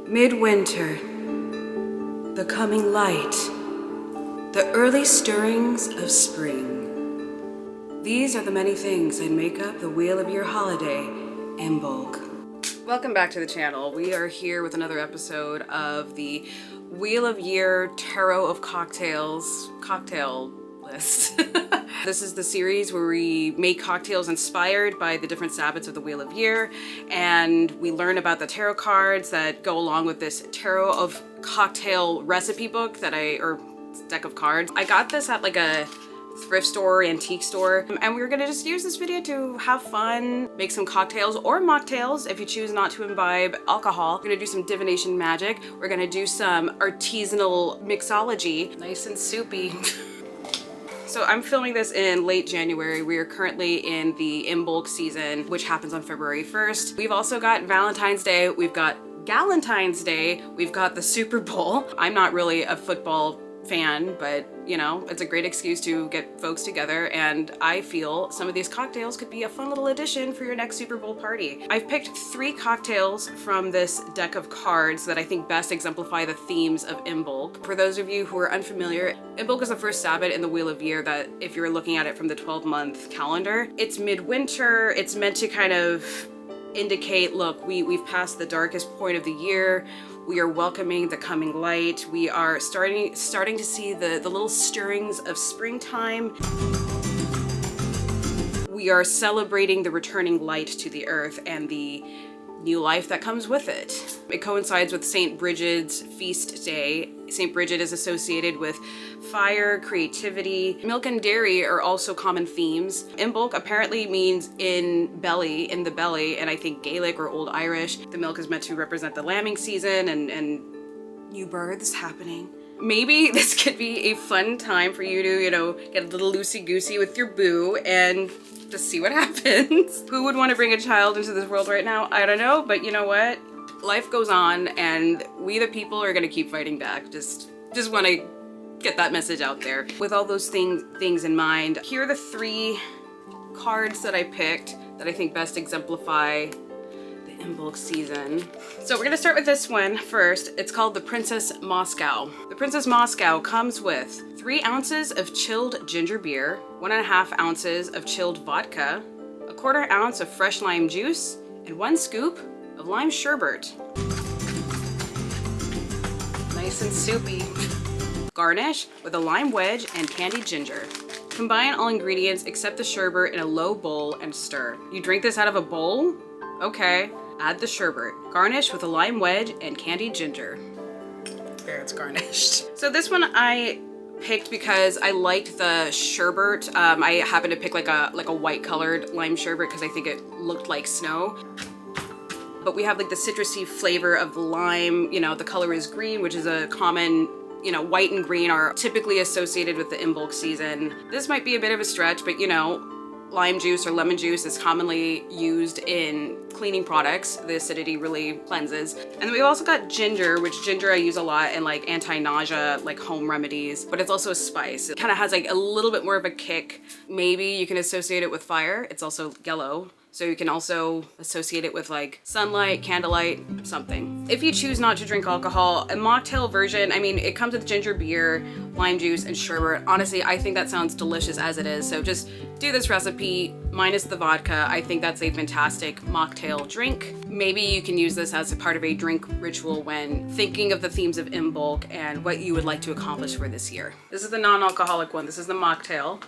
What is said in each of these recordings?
Midwinter, the coming light, the early stirrings of spring. These are the many things that make up the wheel of your holiday, Imbolc. Welcome back to the channel. We are here with another episode of the Wheel of Year Tarot of Cocktails cocktail list. This is the series where we make cocktails inspired by the different sabbats of the Wheel of Year, and we learn about the tarot cards that go along with this Tarot of Cocktail recipe book or deck of cards. I got this at like a thrift store, antique store, and we're gonna just use this video to have fun, make some cocktails or mocktails if you choose not to imbibe alcohol. We're gonna do some divination magic. We're gonna do some artisanal mixology, nice and soupy. So I'm filming this in late January. We are currently in the Imbolc season, which happens on February 1st. We've also got Valentine's Day, we've got Galentine's Day, we've got the Super Bowl. I'm not really a football fan, but you know, it's a great excuse to get folks together, and I feel some of these cocktails could be a fun little addition for your next Super Bowl party. I've picked 3 cocktails from this deck of cards that I think best exemplify the themes of Imbolc. For those of you who are unfamiliar, Imbolc is the first sabbat in the Wheel of Year that, if you're looking at it from the 12-month calendar, it's midwinter. It's meant to kind of indicate, look, we've passed the darkest point of the year. We are welcoming the coming light. We are starting to see the little stirrings of springtime. We are celebrating the returning light to the earth and the new life that comes with it. It coincides with St. Brigid's feast day. St. Brigid is associated with fire, creativity. Milk and dairy are also common themes. Imbolc apparently means in the belly, and I think Gaelic or Old Irish. The milk is meant to represent the lambing season and new births happening. Maybe this could be a fun time for you to, you know, get a little loosey-goosey with your boo and just see what happens. Who would want to bring a child into this world right now? I don't know, but you know what? Life goes on, and we the people are gonna keep fighting back. Just want to get that message out there. With all those things in mind, here are the 3 cards that I picked that I think best exemplify the Imbolc season. So we're gonna start with this one first. It's called the Princess Moscow. The Princess Moscow comes with 3 ounces of chilled ginger beer, 1.5 ounces of chilled vodka, 1/4 ounce of fresh lime juice, and 1 scoop of lime sherbet. Nice and soupy. Garnish with a lime wedge and candied ginger. Combine all ingredients except the sherbet in a low bowl and stir. You drink this out of a bowl? Okay. Add the sherbet. Garnish with a lime wedge and candied ginger. There, it's garnished. So this one I picked because I liked the sherbet. I happened to pick like a white colored lime sherbet because I think it looked like snow. But we have like the citrusy flavor of the lime. You know, the color is green, which is a common, you know, white and green are typically associated with the Imbolc season. This might be a bit of a stretch, but you know, lime juice or lemon juice is commonly used in cleaning products. The acidity really cleanses. And then we've also got ginger, which ginger I use a lot in like anti-nausea, like home remedies, but it's also a spice. It kind of has like a little bit more of a kick. Maybe you can associate it with fire. It's also yellow. So you can also associate it with like sunlight, candlelight, something. If you choose not to drink alcohol, a mocktail version, I mean, it comes with ginger beer, lime juice, and sherbet. Honestly, I think that sounds delicious as it is. So just do this recipe minus the vodka. I think that's a fantastic mocktail drink. Maybe you can use this as a part of a drink ritual when thinking of the themes of Imbolc and what you would like to accomplish for this year. This is the non-alcoholic one. This is the mocktail.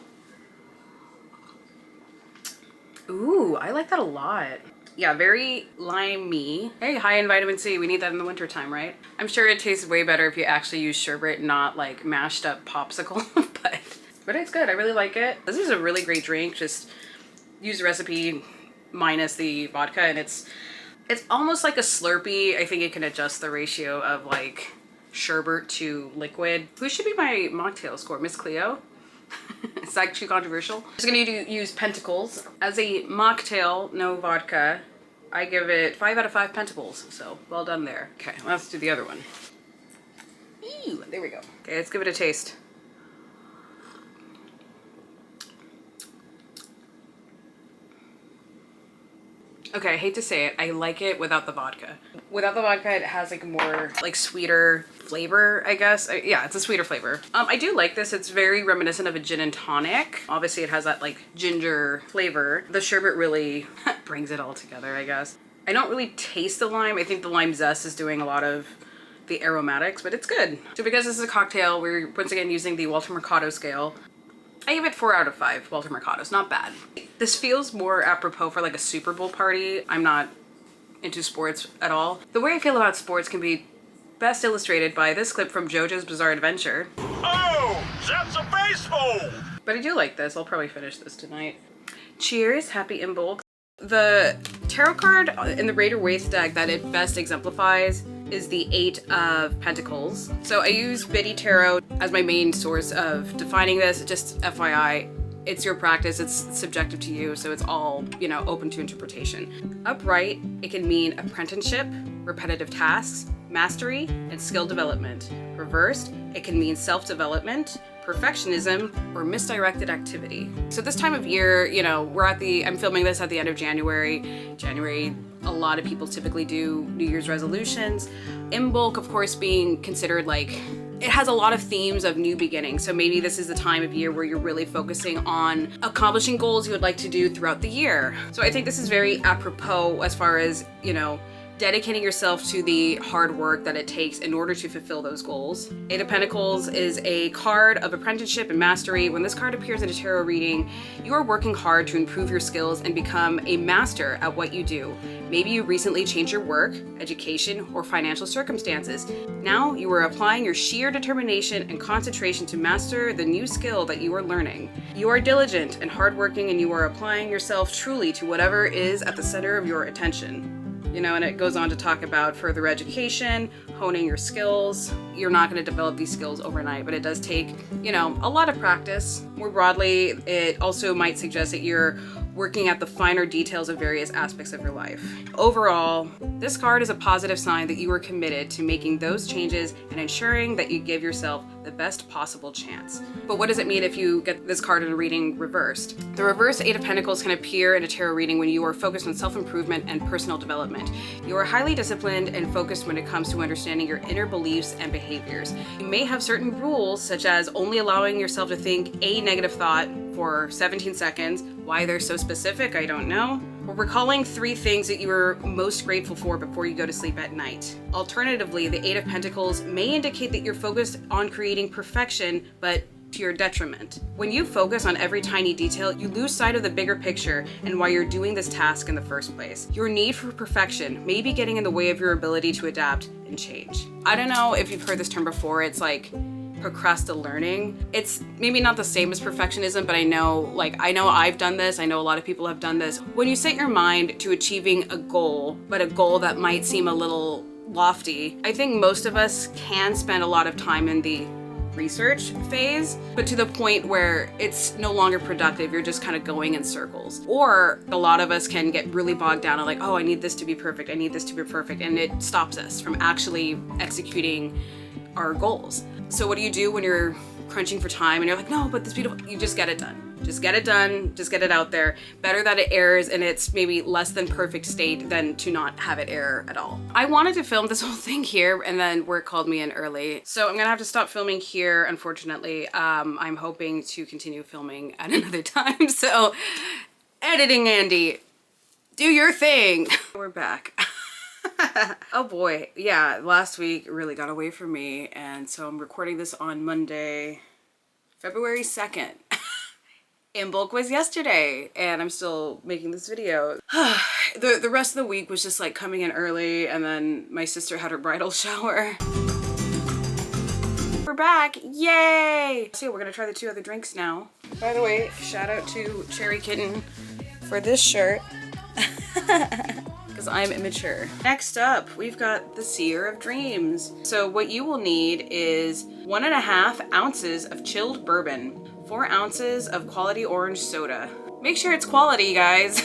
Ooh, I like that a lot. Yeah, very limey. Very high in vitamin C. We need that in the winter time, right? I'm sure it tastes way better if you actually use sherbet, not like mashed up popsicle, but it's good. I really like it. This is a really great drink. Just use the recipe minus the vodka, and it's almost like a Slurpee. I think it can adjust the ratio of like sherbet to liquid. Who should be my mocktail score? Miss Cleo? Is that too controversial? I'm just gonna use pentacles. As a mocktail, no vodka, I give it 5 out of 5 pentacles. So well done there. Okay, let's do the other one. Ew, there we go. Okay, let's give it a taste. Okay, I hate to say it, I like it without the vodka. Without the vodka, it has like more like sweeter flavor, I guess. Yeah, it's a sweeter flavor. I do like this. It's very reminiscent of a gin and tonic. Obviously it has that like ginger flavor. The sherbet really brings it all together, I guess. I don't really taste the lime. I think the lime zest is doing a lot of the aromatics, but it's good. So because this is a cocktail, we're once again using the Walter Mercado scale. I give it 4 out of 5 Walter Mercados, not bad. This feels more apropos for like a Super Bowl party. I'm not into sports at all. The way I feel about sports can be best illustrated by this clip from JoJo's Bizarre Adventure. Oh, that's a baseball! But I do like this. I'll probably finish this tonight. Cheers, happy Imbolc. The tarot card in the 𝒉𝒂𝒊𝒏𝒕 deck that it best exemplifies is the 8 of Pentacles. So I use Biddy Tarot as my main source of defining this. Just FYI, it's your practice, it's subjective to you, so it's all, you know, open to interpretation. Upright, it can mean apprenticeship, repetitive tasks, mastery, and skill development. Reversed, it can mean self-development, perfectionism, or misdirected activity. So this time of year, you know, I'm filming this at the end of January. A lot of people typically do New Year's resolutions. Imbolc, of course, being considered like, it has a lot of themes of new beginnings. So maybe this is the time of year where you're really focusing on accomplishing goals you would like to do throughout the year. So I think this is very apropos as far as, you know, dedicating yourself to the hard work that it takes in order to fulfill those goals. 8 of Pentacles is a card of apprenticeship and mastery. When this card appears in a tarot reading, you are working hard to improve your skills and become a master at what you do. Maybe you recently changed your work, education, or financial circumstances. Now you are applying your sheer determination and concentration to master the new skill that you are learning. You are diligent and hardworking, and you are applying yourself truly to whatever is at the center of your attention. You know, and it goes on to talk about further education, honing your skills. You're not going to develop these skills overnight, but it does take, you know, a lot of practice. More broadly, it also might suggest that you're working at the finer details of various aspects of your life. Overall, this card is a positive sign that you are committed to making those changes and ensuring that you give yourself the best possible chance. But what does it mean if you get this card in a reading reversed? The reverse 8 of Pentacles can appear in a tarot reading when you are focused on self-improvement and personal development. You are highly disciplined and focused when it comes to understanding your inner beliefs and behaviors. You may have certain rules, such as only allowing yourself to think a negative thought for 17 seconds. Why they're so specific, I don't know. Or recalling 3 things that you are most grateful for before you go to sleep at night. Alternatively, the 8 of Pentacles may indicate that you're focused on creating perfection, but to your detriment. When you focus on every tiny detail, you lose sight of the bigger picture and why you're doing this task in the first place. Your need for perfection may be getting in the way of your ability to adapt and change. I don't know if you've heard this term before. It's like procrastinating. It's maybe not the same as perfectionism, but I know I've done this. I know a lot of people have done this. When you set your mind to achieving a goal, but a goal that might seem a little lofty, I think most of us can spend a lot of time in the research phase, but to the point where it's no longer productive. You're just kind of going in circles. Or a lot of us can get really bogged down on like, oh, I need this to be perfect. I need this to be perfect. And it stops us from actually executing our goals. So what do you do when you're crunching for time and you're like, no, but this beautiful, you just get it done. Just get it done, just get it out there. Better that it airs in its maybe less than perfect state than to not have it air at all. I wanted to film this whole thing here and then work called me in early. So I'm gonna have to stop filming here, unfortunately. I'm hoping to continue filming at another time. So editing Andy, do your thing. We're back. Oh boy, yeah, last week really got away from me, and so I'm recording this on Monday, February 2nd. Imbolc was yesterday, and I'm still making this video. The rest of the week was just like coming in early, and then my sister had her bridal shower. We're back, yay! So we're gonna try the 2 other drinks now. By the way, shout out to Cherry Kitten for this shirt. Because I'm immature. Next up, we've got the Seer of Dreams. So what you will need is 1.5 ounces of chilled bourbon, 4 ounces of quality orange soda. Make sure it's quality, guys.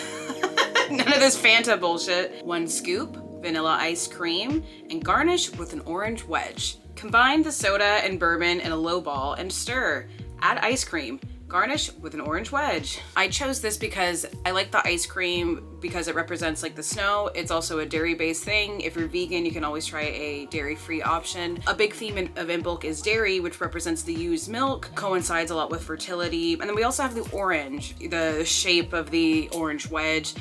None of this Fanta bullshit. 1 scoop vanilla ice cream, and garnish with an orange wedge. Combine the soda and bourbon in a low ball and stir. Add ice cream. Garnish with an orange wedge. I chose this because I like the ice cream because it represents like the snow. It's also a dairy-based thing. If you're vegan, you can always try a dairy-free option. A big theme of Imbolc is dairy, which represents the used milk, coincides a lot with fertility. And then we also have the orange, the shape of the orange wedge.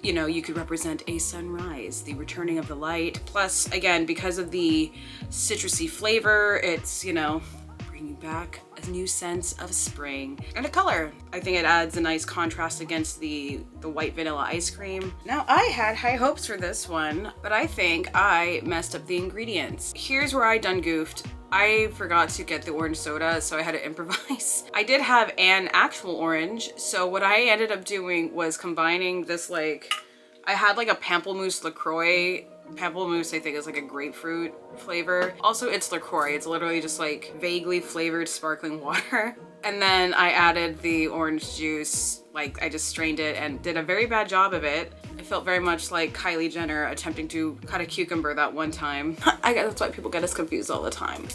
You know, you could represent a sunrise, the returning of the light. Plus, again, because of the citrusy flavor, it's, you know, bringing back a new sense of spring. And the color, I think it adds a nice contrast against the white vanilla ice cream. Now, I had high hopes for this one, but I think I messed up the ingredients. Here's where I done goofed. I forgot to get the orange soda, so I had to improvise. I did have an actual orange, so what I ended up doing was combining this, like, I had like a pamplemousse LaCroix. Pamplemousse, I think, is like a grapefruit flavor. Also, it's LaCroix. It's literally just like vaguely flavored sparkling water. And then I added the orange juice. Like, I just strained it and did a very bad job of it. It felt very much like Kylie Jenner attempting to cut a cucumber that one time. I guess that's why people get us confused all the time.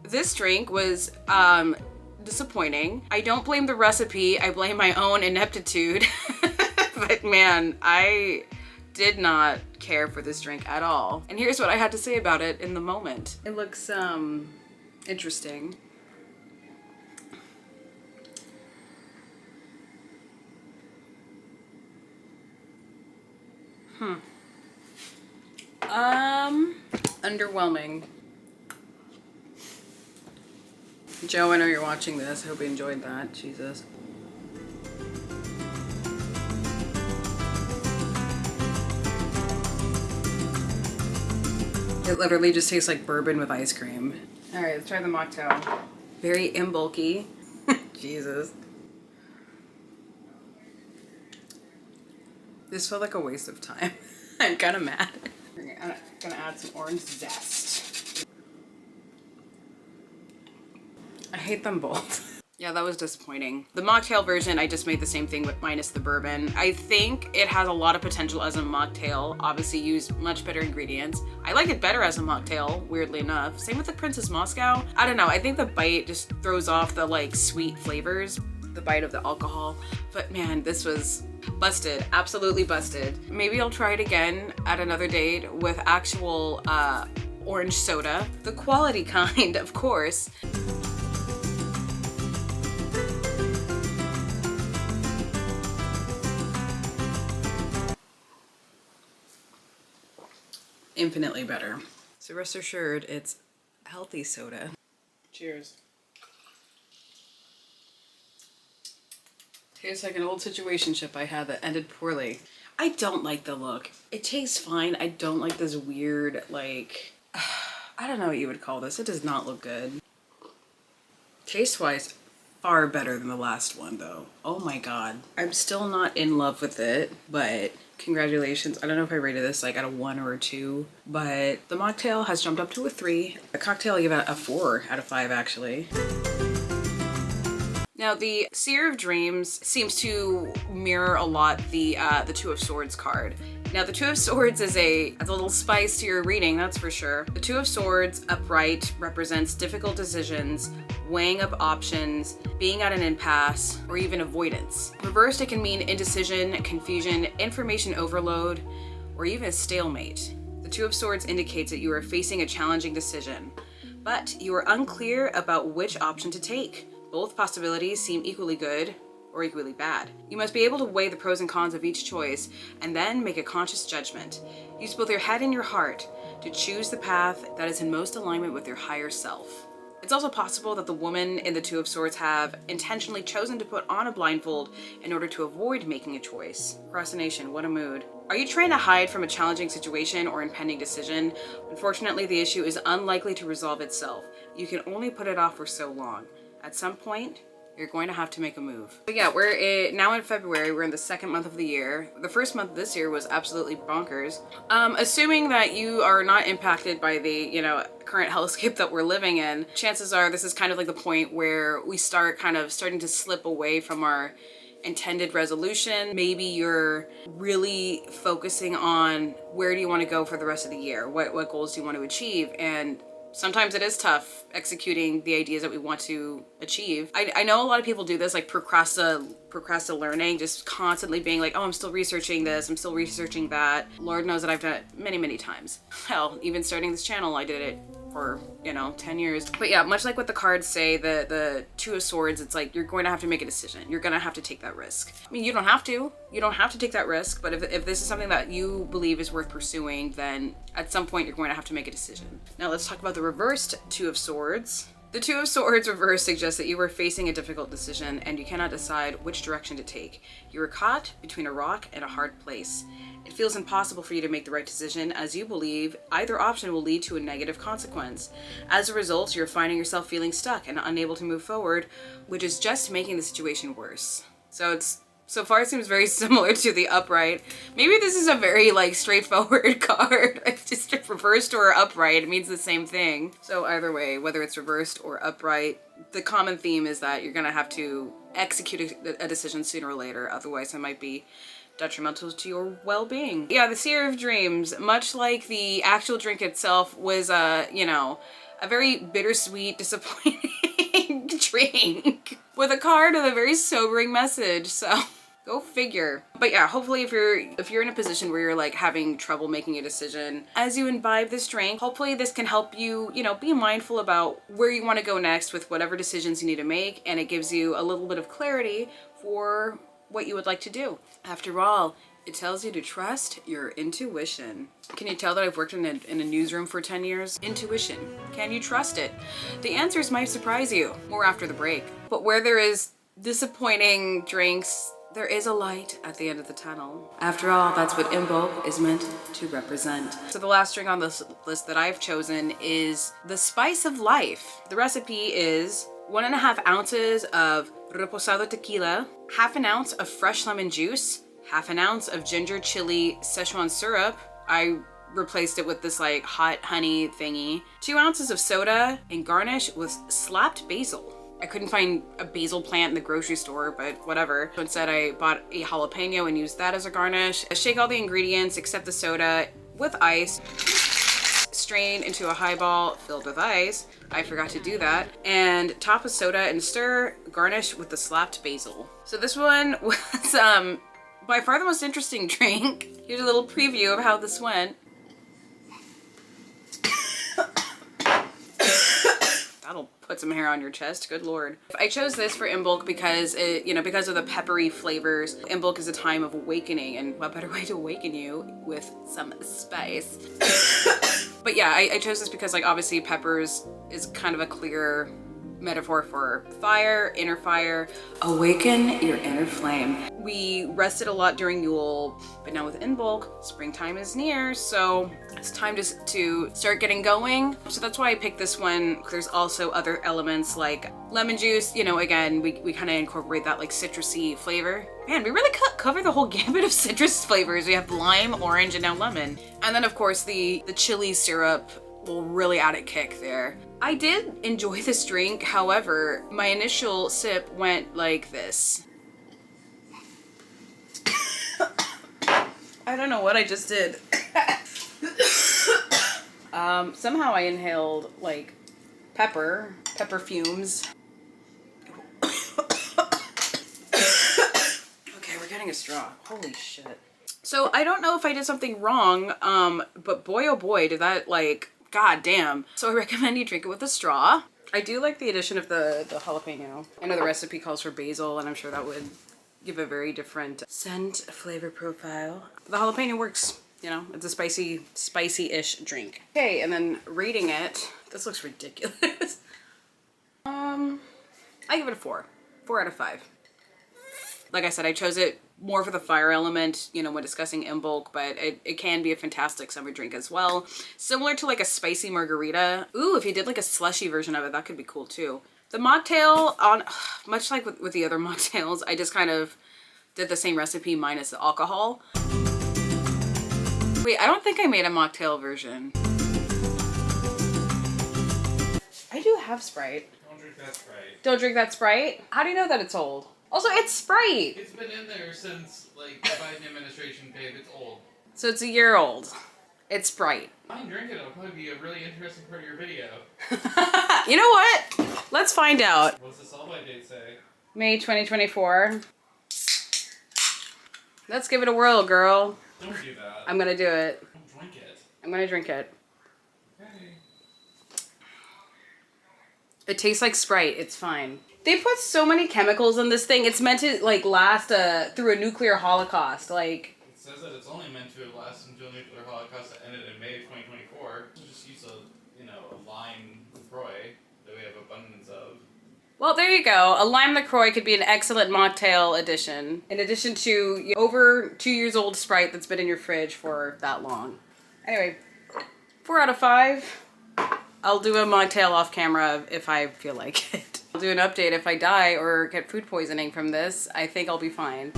This drink was disappointing. I don't blame the recipe. I blame my own ineptitude. But man, I did not care for this drink at all. And here's what I had to say about it in the moment. It looks interesting. Underwhelming. Joe, I know you're watching this. I hope you enjoyed that. Jesus. It literally just tastes like bourbon with ice cream. All right, let's try the mocktail. Very Imbolc-y. Jesus. This felt like a waste of time. I'm kind of mad. I'm gonna add some orange zest. I hate them both. Yeah, that was disappointing. The mocktail version, I just made the same thing with minus the bourbon. I think it has a lot of potential as a mocktail. Obviously used much better ingredients. I like it better as a mocktail, weirdly enough. Same with the Princess Moscow. I don't know, I think the bite just throws off the like sweet flavors, the bite of the alcohol. But man, this was busted, absolutely busted. Maybe I'll try it again at another date with actual orange soda. The quality kind, of course. Infinitely better. So rest assured, it's healthy soda. Cheers. Tastes like an old situationship I had that ended poorly. I don't like the look. It tastes fine. I don't like this weird, like, I don't know what you would call this. It does not look good. Taste-wise, far better than the last one though. Oh my God. I'm still not in love with it, but congratulations. I don't know if I rated this like at a 1 or a 2, but the mocktail has jumped up to a 3. The cocktail I give it a 4 out of 5 actually. Now the Seer of Dreams seems to mirror a lot the Two of Swords card. Now the Two of Swords is a little spice to your reading, that's for sure. The Two of Swords upright represents difficult decisions, weighing up options, being at an impasse, or even avoidance. Reversed, it can mean indecision, confusion, information overload, or even a stalemate. The Two of Swords indicates that you are facing a challenging decision, but you are unclear about which option to take. Both possibilities seem equally good or equally bad. You must be able to weigh the pros and cons of each choice and then make a conscious judgment. Use both your head and your heart to choose the path that is in most alignment with your higher self. It's also possible that the woman in the Two of Swords have intentionally chosen to put on a blindfold in order to avoid making a choice. Procrastination, what a mood. Are you trying to hide from a challenging situation or impending decision? Unfortunately, the issue is unlikely to resolve itself. You can only put it off for so long. At some point, you're going to have to make a move. But yeah, we're now in February. We're in the second month of the year. The first month this year was absolutely bonkers. Assuming that you are not impacted by the, current hellscape that we're living in, chances are this is kind of like the point where we starting to slip away from our intended resolution. Maybe you're really focusing on where do you want to go for the rest of the year? What goals do you want to achieve? And Sometimes it is tough executing the ideas that we want to achieve. I know a lot of people do this, like procrastinate learning, just constantly being like, oh, I'm still researching this, I'm still researching that. Lord knows that I've done it many, many times. Hell, even starting this channel, I did it for, you know, 10 years. But yeah, much like what the cards say, the Two of Swords, it's like, you're going to have to make a decision. You're going to have to take that risk. I mean, you don't have to take that risk, but if this is something that you believe is worth pursuing, then at some point you're going to have to make a decision. Now let's talk about the reversed Two of Swords. The Two of Swords reverse suggests that you are facing a difficult decision and you cannot decide which direction to take. You are caught between a rock and a hard place. It feels impossible for you to make the right decision as you believe either option will lead to a negative consequence. As a result, you're finding yourself feeling stuck and unable to move forward, which is just making the situation worse. So far it seems very similar to the upright. Maybe this is a very like straightforward card. It's just reversed or upright. It means the same thing. So either way, whether it's reversed or upright, the common theme is that you're gonna have to execute a decision sooner or later. Otherwise it might be detrimental to your well-being. Yeah, the Seer of Dreams, much like the actual drink itself, was you know, a very bittersweet, disappointing drink with a card with a very sobering message. So go figure. But yeah, hopefully if you're in a position where you're like having trouble making a decision as you imbibe this drink, hopefully this can help you, you know, be mindful about where you want to go next with whatever decisions you need to make, and it gives you a little bit of clarity for what you would like to do. After all, it tells you to trust your intuition. Can you tell that I've worked in a newsroom for 10 years? Intuition. Can you trust it? The answers might surprise you. More after the break. But where there is disappointing drinks, there is a light at the end of the tunnel. After all, that's what Imbolc is meant to represent. So the last drink on this list that I've chosen is the Spice of Life. The recipe is 1.5 ounces of reposado tequila, 1/2 ounce of fresh lemon juice, 1/2 ounce of ginger chili Szechuan syrup. I replaced it with this like hot honey thingy. 2 ounces of soda, and garnish with slapped basil. I couldn't find a basil plant in the grocery store, but whatever. So instead I bought a jalapeno and used that as a garnish. I shake all the ingredients except the soda with ice. Strain into a highball filled with ice. I forgot to do that. And top with soda and stir. Garnish with the slapped basil. So this one was by far the most interesting drink. Here's a little preview of how this went. That'll put some hair on your chest, good lord. I chose this for Imbolc because because of the peppery flavors. Imbolc is a time of awakening, and what better way to awaken you with some spice. But yeah, I chose this because like obviously peppers is kind of a clear metaphor for fire, inner fire. Awaken your inner flame. We rested a lot during Yule, but now with Imbolc, springtime is near, so it's time to start getting going. So that's why I picked this one. There's also other elements like lemon juice, you know, again, we kind of incorporate that like citrusy flavor. Man, we really cover the whole gamut of citrus flavors. We have lime, orange, and now lemon. And then of course the chili syrup will really add a kick there. I did enjoy this drink, however, my initial sip went like this. I don't know what I just did. Somehow I inhaled like pepper fumes. Okay, we're getting a straw. Holy shit. So I don't know if I did something wrong, but boy oh boy did that like, god damn. So I recommend you drink it with a straw. I do like the addition of the jalapeno. I know the recipe calls for basil, and I'm sure that would give a very different scent flavor profile. The jalapeno works, you know, it's a spicy-ish drink. Okay, and then rating it, this looks ridiculous. I give it a 4 out of 5. Like I said, I chose it more for the fire element, you know, when discussing Imbolc, but it can be a fantastic summer drink as well. Similar to like a spicy margarita. Ooh, if you did like a slushy version of it, that could be cool too. The mocktail, much like with the other mocktails, I just kind of did the same recipe minus the alcohol. Wait, I don't think I made a mocktail version. I do have Sprite. Don't drink that Sprite. Don't drink that Sprite? How do you know that it's old? Also, it's Sprite! It's been in there since, like, the Biden administration, babe. It's old. So it's a year old. It's Sprite. Fine, drink it. It'll probably be a really interesting part of your video. You know what? Let's find out. What's the sell-by date say? May 2024. Let's give it a whirl, girl. Don't do that. I'm gonna do it. Don't drink it. I'm gonna drink it. Okay. It tastes like Sprite. It's fine. They put so many chemicals in this thing. It's meant to like last through a nuclear holocaust. Like, It says that it's only meant to last until nuclear holocaust that ended in May of 2024. Just use a lime LaCroix that we have abundance of. well, there you go. A lime LaCroix could be an excellent mocktail addition. In addition to over 2 years old Sprite that's been in your fridge for that long. Anyway, 4 out of 5. I'll do a mocktail off camera if I feel like it. I'll do an update if I die or get food poisoning from this. I think I'll be fine.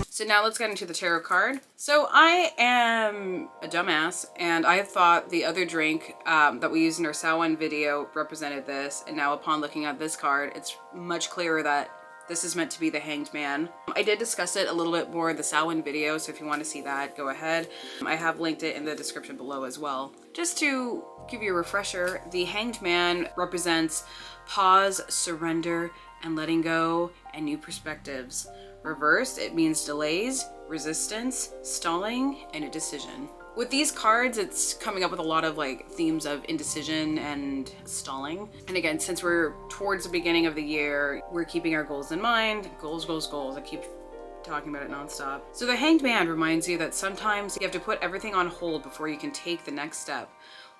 So now let's get into the tarot card. So I am a dumbass and I thought the other drink that we used in our Samhain video represented this. And now upon looking at this card, it's much clearer that this is meant to be the Hanged Man. I did discuss it a little bit more in the Samhain video, so if you want to see that, go ahead. I have linked it in the description below as well. Just to give you a refresher, the Hanged Man represents pause, surrender, and letting go, and new perspectives. Reversed, it means delays, resistance, stalling, and a decision. With these cards, it's coming up with a lot of like themes of indecision and stalling. And again, since we're towards the beginning of the year, we're keeping our goals in mind. Goals, goals, goals. I keep talking about it nonstop. So the Hanged Man reminds you that sometimes you have to put everything on hold before you can take the next step,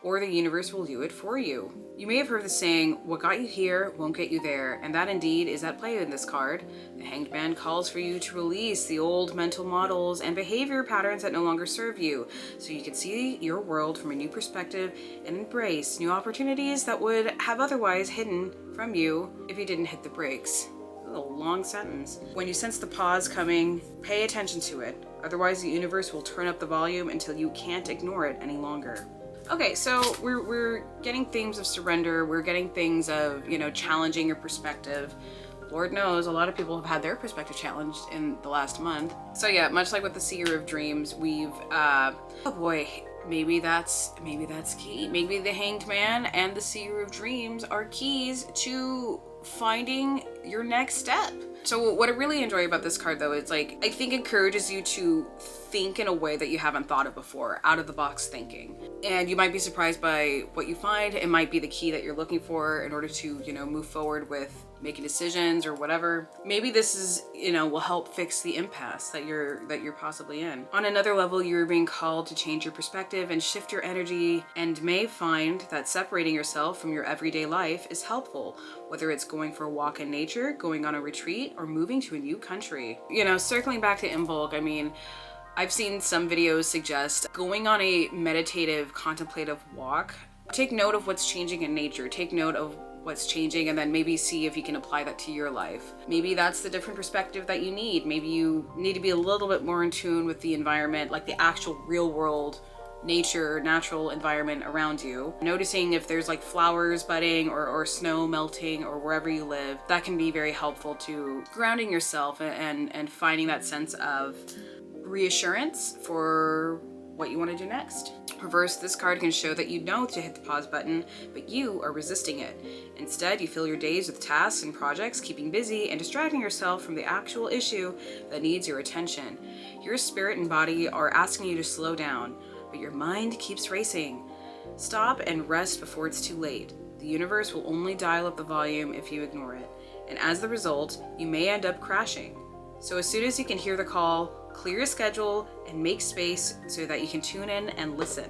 or the universe will do it for you. You may have heard the saying, what got you here won't get you there, and that indeed is at play in this card. The Hanged Man calls for you to release the old mental models and behavior patterns that no longer serve you, so you can see your world from a new perspective and embrace new opportunities that would have otherwise hidden from you if you didn't hit the brakes. A long sentence. When you sense the pause coming, pay attention to it. Otherwise, the universe will turn up the volume until you can't ignore it any longer. Okay, so we're getting themes of surrender. We're getting things of, challenging your perspective. Lord knows a lot of people have had their perspective challenged in the last month. So yeah, much like with the Seer of Dreams, we've, oh boy, maybe that's key. Maybe the Hanged Man and the Seer of Dreams are keys to finding your next step. So what I really enjoy about this card though is I think encourages you to think in a way that you haven't thought of before, out of the box thinking. And you might be surprised by what you find. It might be the key that you're looking for in order to, move forward with making decisions or whatever. Maybe this is, will help fix the impasse that you're possibly in. On another level, you're being called to change your perspective and shift your energy, and may find that separating yourself from your everyday life is helpful, whether it's going for a walk in nature, going on a retreat, or moving to a new country. Circling back to Imbolc, I've seen some videos suggest going on a meditative, contemplative walk. Take note of what's changing in nature. Take note of what's changing and then maybe see if you can apply that to your life. Maybe that's the different perspective that you need. Maybe you need to be a little bit more in tune with the environment, like the actual real world nature, natural environment around you. Noticing if there's like flowers budding or snow melting or wherever you live, that can be very helpful to grounding yourself and finding that sense of reassurance for what you want to do next. Reverse, this card can show that you know to hit the pause button, but you are resisting it. Instead, you fill your days with tasks and projects, keeping busy and distracting yourself from the actual issue that needs your attention. Your spirit and body are asking you to slow down, but your mind keeps racing. Stop and rest before it's too late. The universe will only dial up the volume if you ignore it, and as the result, you may end up crashing. So as soon as you can hear the call, clear your schedule and make space so that you can tune in and listen.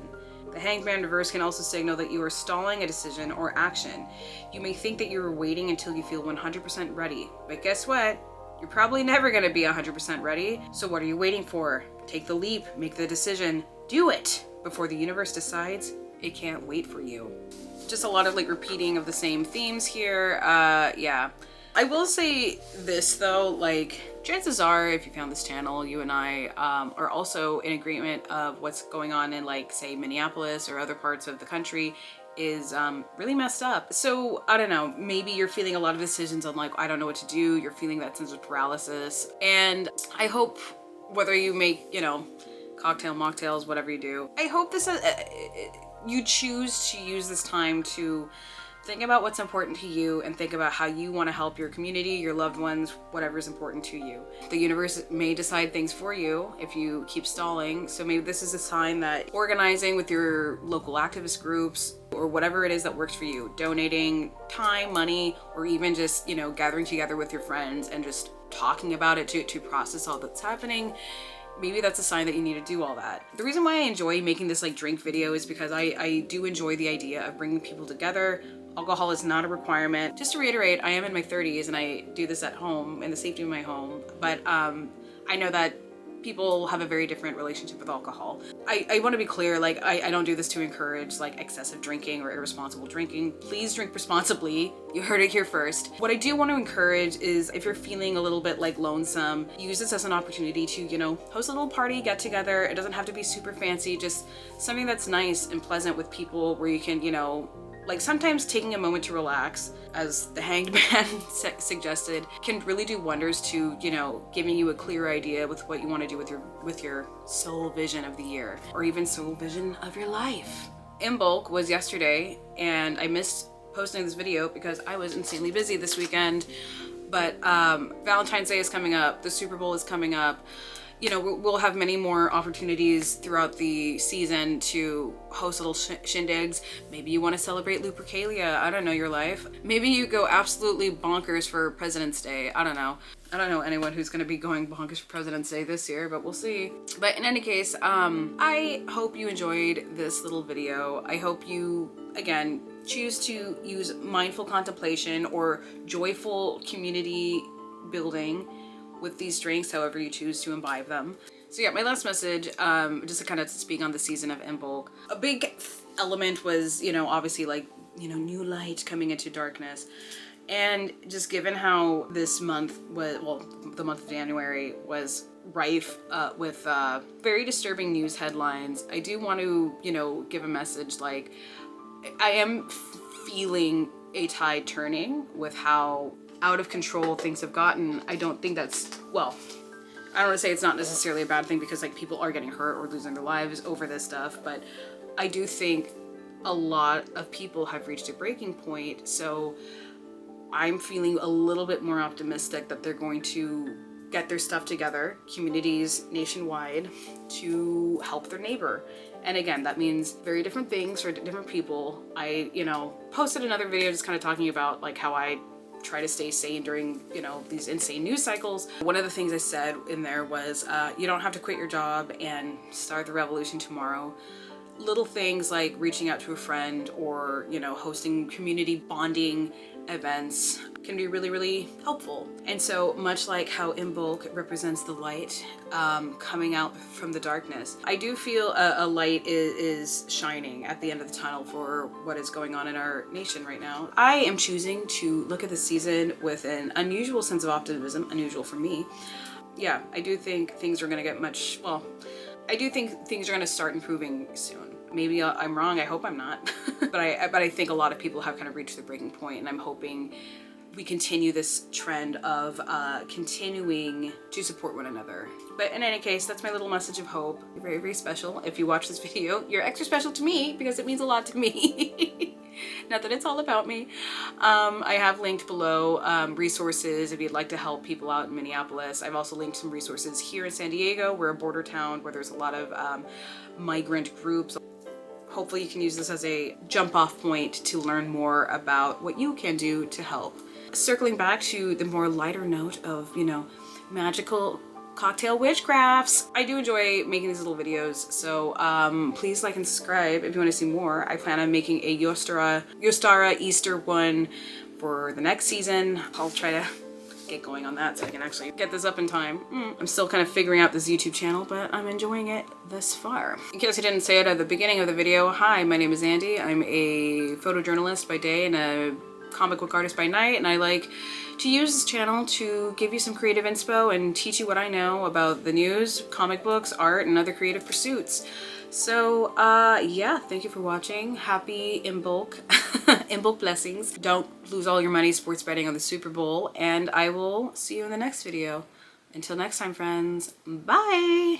The Hanged Man reverse can also signal that you are stalling a decision or action. You may think that you are waiting until you feel 100% ready, but guess what? You're probably never going to be 100% ready. So what are you waiting for? Take the leap, make the decision, do it before the universe decides it can't wait for you. Just a lot of repeating of the same themes here. Yeah. I will say this though, chances are if you found this channel, you and I are also in agreement of what's going on in say Minneapolis or other parts of the country is really messed up. So I don't know, maybe you're feeling a lot of decisions on like, I don't know what to do. You're feeling that sense of paralysis. And I hope whether you make, you know, cocktail, mocktails, whatever you do, I hope this you choose to use this time to think about what's important to you and think about how you want to help your community, your loved ones, whatever is important to you. The universe may decide things for you if you keep stalling. So maybe this is a sign that organizing with your local activist groups or whatever it is that works for you, donating time, money, or even just, you know, gathering together with your friends and just talking about it to process all that's happening. Maybe that's a sign that you need to do all that. The reason why I enjoy making this like drink video is because I do enjoy the idea of bringing people together. Alcohol is not a requirement. Just to reiterate, I am in my 30s and I do this at home in the safety of my home. But I know that people have a very different relationship with alcohol. I want to be clear, like I don't do this to encourage like excessive drinking or irresponsible drinking. Please drink responsibly. You heard it here first. What I do want to encourage is if you're feeling a little bit like lonesome, use this as an opportunity to, you know, host a little party, get together. It doesn't have to be super fancy, just something that's nice and pleasant with people where you can, you know, like sometimes taking a moment to relax, as the Hanged Man suggested, can really do wonders to, you know, giving you a clear idea with what you want to do with your soul vision of the year, or even soul vision of your life. Imbolc was yesterday, and I missed posting this video because I was insanely busy this weekend. But Valentine's Day is coming up, the Super Bowl is coming up. You know, we'll have many more opportunities throughout the season to host little shindigs. Maybe you want to celebrate Lupercalia. I don't know your life. Maybe you go absolutely bonkers for President's Day. I don't know. I don't know anyone who's going to be going bonkers for President's Day this year, but we'll see. But in any case, I hope you enjoyed this little video. I hope you, again, choose to use mindful contemplation or joyful community building with these drinks, however you choose to imbibe them. So yeah, my last message, just to kind of speak on the season of Imbolc. A big element was, you know, obviously like, you know, new light coming into darkness. And just given how this month was, well, the month of January was rife with very disturbing news headlines, I do want to, you know, give a message like, I am feeling a tide turning with how out of control things have gotten. I don't think that's, well, I don't want to say it's not necessarily a bad thing because like people are getting hurt or losing their lives over this stuff, but I do think a lot of people have reached a breaking point. So I'm feeling a little bit more optimistic that they're going to get their stuff together, communities nationwide, to help their neighbor. And again, that means very different things for different people. I, you know, posted another video just kind of talking about like how I try to stay sane during, you know, these insane news cycles. One of the things I said in there was, you don't have to quit your job and start the revolution tomorrow. Little things like reaching out to a friend or, you know, hosting community bonding events can be really, really helpful. And so much like how Imbolc represents the light coming out from the darkness, I do feel a light is shining at the end of the tunnel for what is going on in our nation right now. I am choosing to look at the season with an unusual sense of optimism, unusual for me. Yeah, I do think things are gonna get much, well, I do think things are gonna start improving soon. Maybe I'm wrong, I hope I'm not. but I think a lot of people have kind of reached the breaking point, and I'm hoping we continue this trend of continuing to support one another. But in any case, that's my little message of hope. You're very, very special. If you watch this video, you're extra special to me because it means a lot to me. Not that it's all about me. I have linked below resources if you'd like to help people out in Minneapolis. I've also linked some resources here in San Diego. We're a border town where there's a lot of migrant groups. Hopefully you can use this as a jump off point to learn more about what you can do to help. Circling back to the more lighter note of, you know, magical cocktail witchcrafts. I do enjoy making these little videos, so please like and subscribe if you want to see more. I plan on making a 𝒉𝒐𝒎𝒊𝒏𝒈 Easter one for the next season. I'll try to get going on that so I can actually get this up in time. I'm still kind of figuring out this YouTube channel, but I'm enjoying it thus far. In case I didn't say it at the beginning of the video, hi, my name is Andy. I'm a photojournalist by day and a comic book artist by night, and I like to use this channel to give you some creative inspo and teach you what I know about the news, comic books, art, and other creative pursuits. So yeah, thank you for watching. Happy Imbolc, Imbolc blessings. Don't lose all your money sports betting on the Super Bowl, and I will see you in the next video. Until next time, friends, bye!